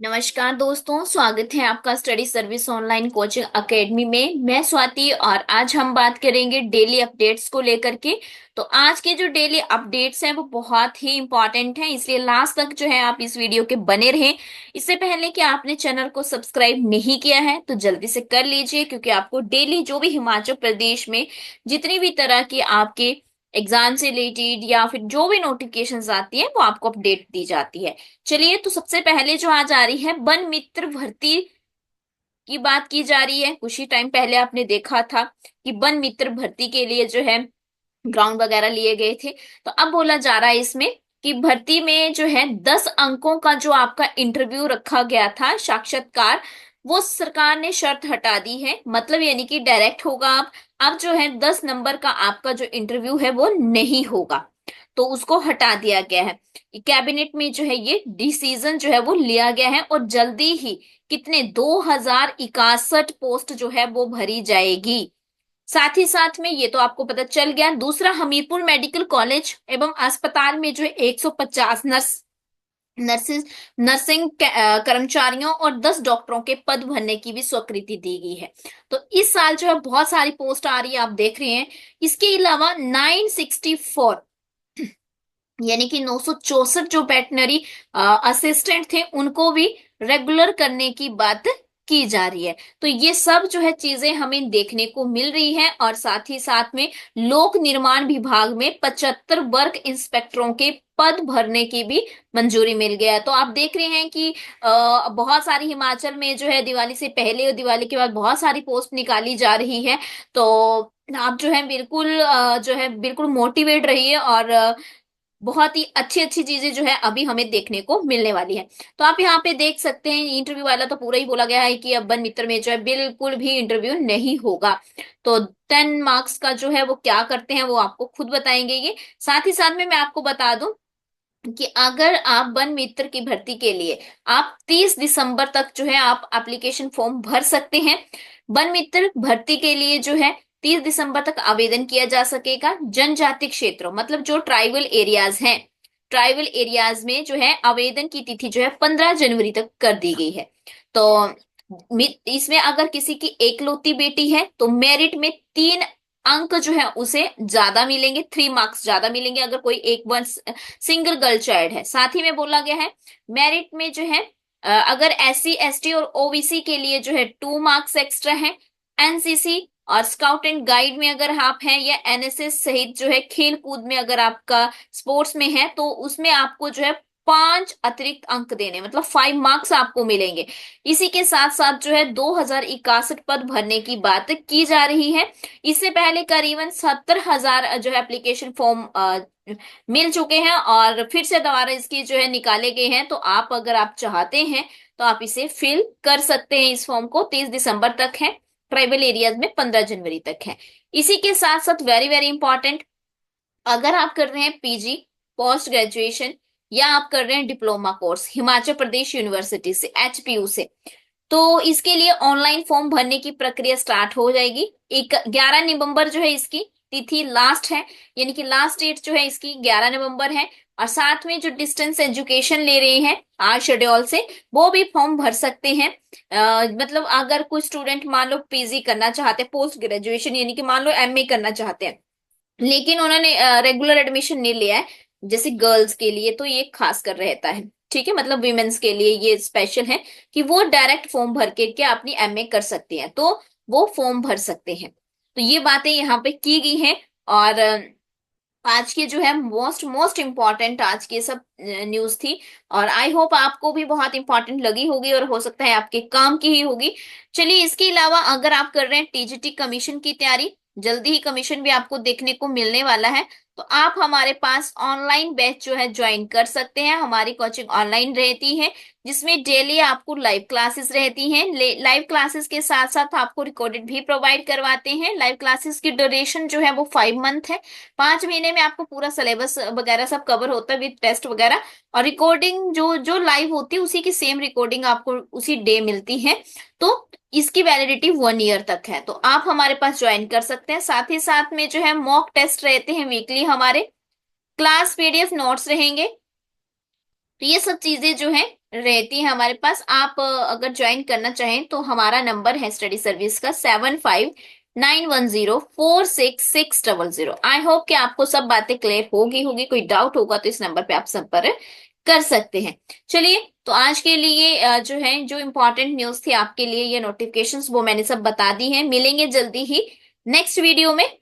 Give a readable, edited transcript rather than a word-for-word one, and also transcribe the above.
नमस्कार दोस्तों, स्वागत है आपका study service online coaching academy में। मैं स्वाति और आज हम बात करेंगे डेली अपडेट्स को लेकर के। तो आज के जो डेली अपडेट्स हैं वो बहुत ही इंपॉर्टेंट हैं, इसलिए लास्ट तक जो है आप इस वीडियो के बने रहें। इससे पहले कि आपने चैनल को सब्सक्राइब नहीं किया है तो जल्दी से कर लीजिए, क्योंकि आपको डेली जो भी हिमाचल प्रदेश में जितनी भी तरह की आपके एग्जाम से रिलेटेड या फिर जो भी नोटिफिकेशंस आती है वो आपको अपडेट दी जाती है। चलिए, तो सबसे पहले जो आज आ रही है वन मित्र भर्ती की बात की जा रही है। कुछ ही टाइम पहले आपने देखा था कि वन मित्र भर्ती के लिए जो है ग्राउंड वगैरह लिए गए थे। तो अब बोला जा रहा है इसमें कि भर्ती में जो है 10 अंकों का जो आपका इंटरव्यू रखा गया था, साक्षात्कार, वो सरकार ने शर्त हटा दी है। मतलब यानी कि डायरेक्ट होगा। अब जो है 10 नंबर का आपका जो इंटरव्यू है वो नहीं होगा, तो उसको हटा दिया गया है। कैबिनेट में जो है ये डिसीजन जो है वो लिया गया है और जल्दी ही कितने 2061 पोस्ट जो है वो भरी जाएगी। साथ ही साथ में ये तो आपको पता चल गया। दूसरा, हमीरपुर मेडिकल कॉलेज एवं अस्पताल में जो है 150 नर्सिस नर्सिंग कर्मचारियों और 10 डॉक्टरों के पद भरने की भी स्वीकृति दी गई है। तो इस साल जो है बहुत सारी पोस्ट आ रही है, आप देख रहे हैं। इसके अलावा 964 यानी कि 964 जो वेटनरी असिस्टेंट थे उनको भी रेगुलर करने की बात की जा रही है। तो ये सब जो है चीजें हमें देखने को मिल रही है। और साथ ही साथ में लोक निर्माण विभाग में 75 वर्ग इंस्पेक्टरों के पद भरने की भी मंजूरी मिल गया है। तो आप देख रहे हैं कि बहुत सारी हिमाचल में जो है दिवाली से पहले और दिवाली के बाद बहुत सारी पोस्ट निकाली जा रही है। तो आप जो है बिल्कुल जो है बिल्कुल मोटिवेट रहिए और बहुत ही अच्छी अच्छी चीजें जो है अभी हमें देखने को मिलने वाली है। तो आप यहाँ पे देख सकते हैं, इंटरव्यू वाला तो पूरा ही बोला गया है कि अब वन मित्र में जो है बिल्कुल भी इंटरव्यू नहीं होगा। तो 10 मार्क्स का जो है वो क्या करते हैं वो आपको खुद बताएंगे ये। साथ ही साथ में मैं आपको बता दूं कि अगर आप वन मित्र की भर्ती के लिए आप 30 दिसंबर तक जो है आप एप्लीकेशन फॉर्म भर सकते हैं। वन मित्र भर्ती के लिए जो है 30 दिसंबर तक आवेदन किया जा सकेगा। जनजाति क्षेत्रों मतलब जो ट्राइबल एरियाज हैं, ट्राइबल एरियाज में जो है आवेदन की तिथि जो है 15 जनवरी तक कर दी गई है। तो इसमें अगर किसी की एकलौती बेटी है तो मेरिट में 3 अंक जो है उसे ज्यादा मिलेंगे, 3 मार्क्स ज्यादा मिलेंगे अगर कोई एक वन सिंगल गर्ल चाइल्ड है। साथ ही में बोला गया है मेरिट में जो है अगर SC ST और OBC के लिए जो है 2 मार्क्स एक्स्ट्रा है। एनसीसी और स्काउट एंड गाइड में अगर आप हैं या NSS सहित जो है खेल कूद में अगर आपका स्पोर्ट्स में है तो उसमें आपको जो है 5 अतिरिक्त अंक देने, मतलब 5 मार्क्स आपको मिलेंगे। इसी के साथ साथ जो है 2061 पद भरने की बात की जा रही है। इससे पहले करीबन 70,000 जो है एप्लीकेशन फॉर्म मिल चुके हैं और फिर से दोबारा इसकी जो है निकाले गए हैं। तो आप अगर आप चाहते हैं तो आप इसे फिल कर सकते हैं। इस फॉर्म को 30 दिसंबर तक है, ट्राइबल एरियाज में 15 जनवरी तक है। इसी के साथ साथ वेरी वेरी इंपॉर्टेंट, अगर आप कर रहे हैं PG पोस्ट ग्रेजुएशन या आप कर रहे हैं diploma course Himachal Pradesh university से, HPU से, तो इसके लिए ऑनलाइन फॉर्म भरने की प्रक्रिया स्टार्ट हो जाएगी। एक 11 नवंबर जो है इसकी तिथि लास्ट है, यानी कि लास्ट डेट जो है इसकी 11 नवंबर है। और साथ में जो डिस्टेंस एजुकेशन ले रहे हैं आज शेड्यूल से, वो भी फॉर्म भर सकते हैं। मतलब अगर कुछ स्टूडेंट मान लो PG करना चाहते हैं, पोस्ट ग्रेजुएशन यानी कि मान लो MA करना चाहते हैं, लेकिन उन्होंने रेगुलर एडमिशन नहीं लिया है, जैसे गर्ल्स के लिए तो ये खास कर रहता है। ठीक है, मतलब विमेन्स के लिए ये स्पेशल है कि वो डायरेक्ट फॉर्म भर के क्या अपनी MA कर सकते हैं, तो वो फॉर्म भर सकते हैं। तो ये बातें यहाँ पे की गई हैं। और आज की जो है मोस्ट मोस्ट इम्पॉर्टेंट आज की सब न्यूज थी। और आई होप आपको भी बहुत इंपॉर्टेंट लगी होगी और हो सकता है आपके काम की ही होगी। चलिए, इसके अलावा अगर आप कर रहे हैं TGT कमीशन की तैयारी, जल्दी ही कमीशन भी आपको देखने को मिलने वाला है, तो आप हमारे पास ऑनलाइन बैच जो है ज्वाइन कर सकते हैं। हमारी कोचिंग ऑनलाइन रहती है जिसमें डेली आपको लाइव क्लासेस रहती हैं। लाइव क्लासेस के साथ साथ आपको रिकॉर्डेड भी प्रोवाइड करवाते हैं। लाइव क्लासेस की ड्यूरेशन जो है वो 5 मंथ है। 5 महीने में आपको पूरा सिलेबस वगैरह सब कवर होता है विद टेस्ट वगैरह। और रिकॉर्डिंग जो जो लाइव होती है उसी की सेम रिकॉर्डिंग आपको उसी डे मिलती है। तो इसकी वैलिडिटी 1 ईयर तक है। तो आप हमारे पास ज्वाइन कर सकते हैं। साथ ही साथ में जो है मॉक टेस्ट रहते हैं वीकली हमारे, क्लास PDF नोट्स रहेंगे। तो ये सब चीजें जो है रहती है हमारे पास। आप अगर ज्वाइन करना चाहें तो हमारा नंबर है स्टडी सर्विस का 7591046600। आई होप कि आपको सब बातें क्लियर होगी। कोई डाउट होगा तो इस नंबर पे आप संपर्क कर सकते हैं। चलिए, तो आज के लिए जो है, जो इम्पोर्टेंट न्यूज थी आपके लिए, ये नोटिफिकेशंस वो मैंने सब बता दी हैं। मिलेंगे जल्दी ही नेक्स्ट वीडियो में।